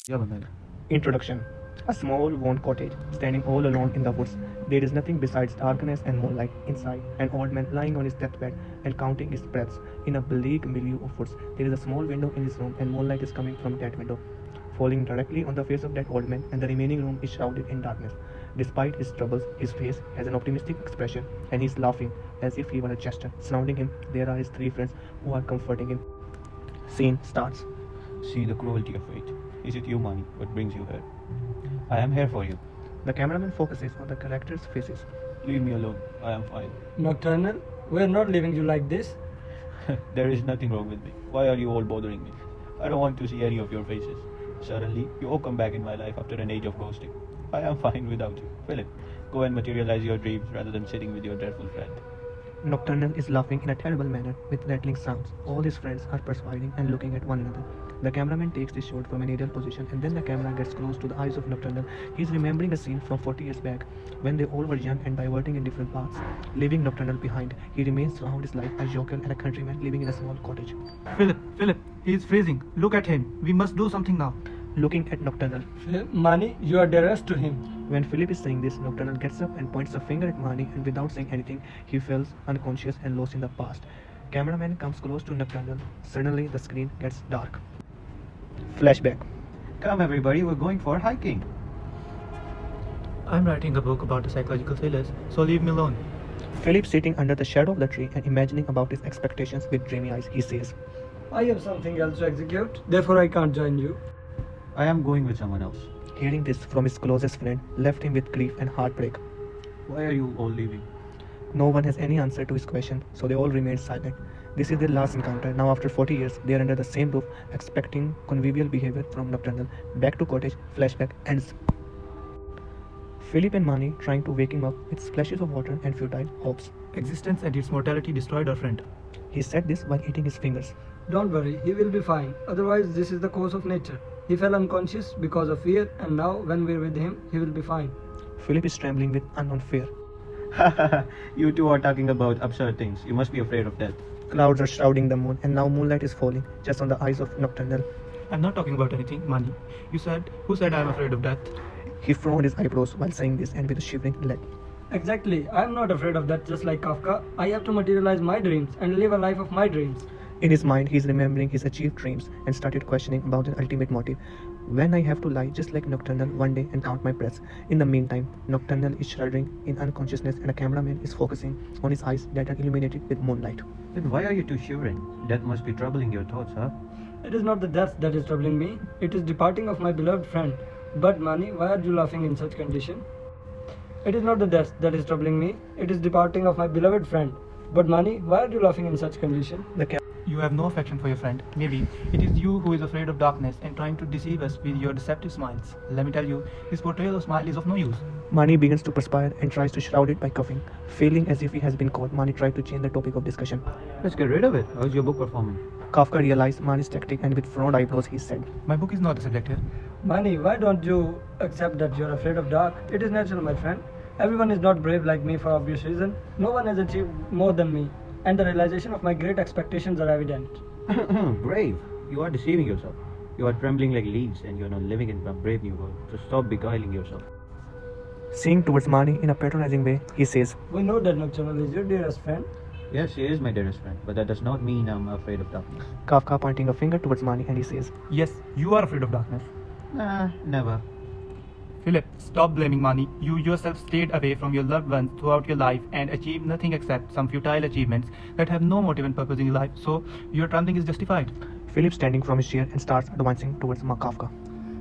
क्या बनना है? Introduction. A small, worn cottage, standing all alone in the woods. There is nothing besides darkness and moonlight. Inside, an old man lying on his deathbed and counting his breaths. In a bleak milieu of woods, there is a small window in his room, and moonlight is coming from that window, falling directly on the face of that old man, and the remaining room is shrouded in darkness. Despite his troubles, his face has an optimistic expression, and he is laughing as if he were a jester. Surrounding him, there are his three friends who are comforting him. Scene starts. See the cruelty of fate. Is it you, Mani? What brings you here? I am here for you. The cameraman focuses on the characters' faces. Leave me alone. I am fine. Nocturnal, we are not leaving you like this. There is nothing wrong with me. Why are you all bothering me? I don't want to see any of your faces. Suddenly, you all come back in my life after an age of ghosting. I am fine without you. Philip, go and materialize your dreams rather than sitting with your dreadful friend. Nocturnal is laughing in a terrible manner with rattling sounds. All his friends are perspiring and looking at one another. The cameraman takes this shot from an aerial position, and then the camera gets close to the eyes of Nocturnal. He is remembering a scene from 40 years back when they all were young and diverting in different paths. Leaving Nocturnal behind, he remains throughout his life a yokel and a countryman living in a small cottage. Philip, he is freezing. Look at him. We must do something now. Looking at Nocturnal. Mani, you are dearest to him. When Philip is saying this, Nocturnal gets up and points a finger at Mani, and without saying anything, he feels unconscious and lost in the past. Cameraman comes close to Nocturnal. Suddenly, the screen gets dark. Flashback. Come, everybody, we're going for hiking. I'm writing a book about the psychological thrillers, so leave me alone. Philip sitting under the shadow of the tree and imagining about his expectations with dreamy eyes, he says, I have something else to execute, therefore I can't join you. I am going with someone else. Hearing this from his closest friend left him with grief and heartbreak. Why are you all leaving? No one has any answer to his question, so they all remain silent. This is their last encounter. Now, after 40 years, they are under the same roof, expecting convivial behavior from Nocturnal. Back to cottage, flashback ends. Philip and Mani trying to wake him up with splashes of water and futile hopes. Existence and its mortality destroyed our friend. He said this while eating his fingers. Don't worry, he will be fine. Otherwise, this is the course of nature. He fell unconscious because of fear, and now when we're with him, he will be fine. Philip is trembling with unknown fear. You two are talking about absurd things. You must be afraid of death. Clouds are shrouding the moon, and now moonlight is falling just on the eyes of Nocturnal. I'm not talking about anything, Mani. Who said I'm afraid of death? He frowned his eyebrows while saying this, and with a shivering leg. Exactly, I'm not afraid of that just like Kafka. I have to materialize my dreams and live a life of my dreams. In his mind, he is remembering his achieved dreams and started questioning about the ultimate motive. When I have to lie just like Nocturnal one day and count my breaths. In the meantime, Nocturnal is shuddering in unconsciousness, and a cameraman is focusing on his eyes that are illuminated with moonlight. Then why are you two shivering? Death must be troubling your thoughts, huh? It is not the death that is troubling me, it is departing of my beloved friend. But Mani, why are you laughing in such condition? It is not the death that is troubling me, it is departing of my beloved friend. But Mani, why are you laughing in such condition? You have no affection for your friend. Maybe it is you who is afraid of darkness and trying to deceive us with your deceptive smiles. Let me tell you, this portrayal of smile is of no use. Mani begins to perspire and tries to shroud it by coughing. Feeling as if he has been caught, Mani tried to change the topic of discussion. Let's get rid of it. How's your book performing? Kafka realized Mani's tactic, and with frowned eyebrows, he said, My book is not the subject here. Mani, why don't you accept that you're afraid of dark? It is natural, my friend. Everyone is not brave like me for obvious reason. No one has achieved more than me, and the realization of my great expectations are evident. Brave. You are deceiving yourself. You are trembling like leaves and you are not living in a brave new world. So stop beguiling yourself. Seeing towards Mani in a patronizing way, he says, We know that Nocturnal is your dearest friend. Yes, she is my dearest friend, but that does not mean I'm afraid of darkness. Kafka pointing a finger towards Mani, and he says, Yes, you are afraid of darkness. Nah, never. Philip, stop blaming Mani. You yourself stayed away from your loved ones throughout your life and achieved nothing except some futile achievements that have no motive and purpose in your life, so your trembling is justified. Philip standing from his chair and starts advancing towards Kafka.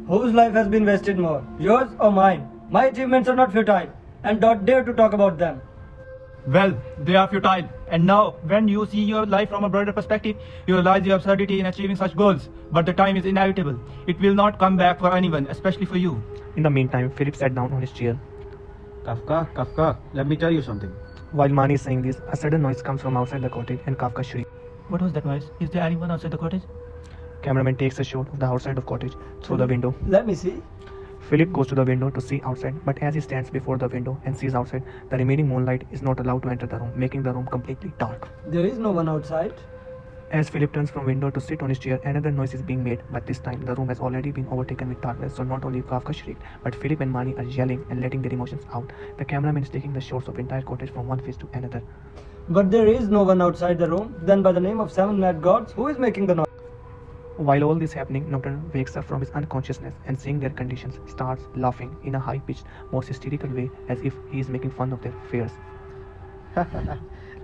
Whose life has been wasted more, yours or mine? My achievements are not futile, and don't dare to talk about them. Well, they are futile. And now, when you see your life from a broader perspective, you realize the absurdity in achieving such goals. But the time is inevitable. It will not come back for anyone, especially for you. In the meantime, Philip sat down on his chair. Kafka, let me tell you something. While Mani is saying this, a sudden noise comes from outside the cottage, and Kafka shrieks. What was that noise? Is there anyone outside the cottage? Cameraman takes a shot of the outside of cottage through the window. Let me see. Philip goes to the window to see outside, but as he stands before the window and sees outside, the remaining moonlight is not allowed to enter the room, making the room completely dark. There is no one outside. As Philip turns from window to sit on his chair, another noise is being made, but this time the room has already been overtaken with darkness, so not only Kafka shrieked, but Philip and Mani are yelling and letting their emotions out. The cameraman is taking the shots of entire cottage from one face to another. But there is no one outside the room. Then by the name of 7 mad gods, who is making the noise? While all this happening, Nocturne wakes up from his unconsciousness and seeing their conditions, starts laughing in a high-pitched, most hysterical way as if he is making fun of their fears.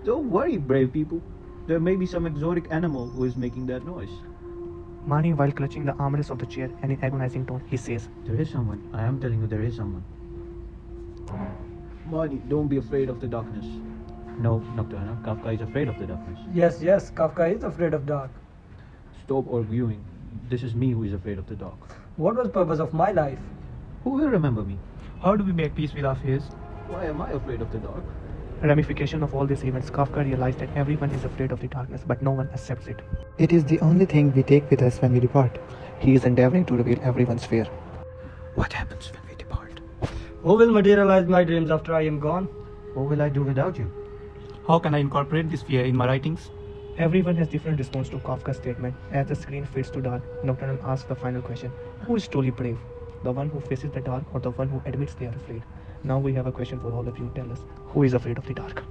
Don't worry, brave people. There may be some exotic animal who is making that noise. Mani, while clutching the armrest of the chair and in agonizing tone, he says, There is someone. I am telling you, there is someone. Mani, don't be afraid of the darkness. No, Nocturne, Kafka is afraid of the darkness. Yes, yes, Kafka is afraid of dark. Stop arguing. This is me who is afraid of the dark. What was the purpose of my life? Who will remember me? How do we make peace with our fears? Why am I afraid of the dark? ramification of all these events, Kafka realized that everyone is afraid of the darkness, but no one accepts it. It is the only thing we take with us when we depart. He is endeavoring to reveal everyone's fear. What happens when we depart? Who will materialize my dreams after I am gone? What will I do without you? How can I incorporate this fear in my writings? Everyone has different response to Kafka's statement. As the screen fades to dark, Nocturnal asks the final question. Who is truly brave? The one who faces the dark or the one who admits they are afraid? Now we have a question for all of you. Tell us, who is afraid of the dark?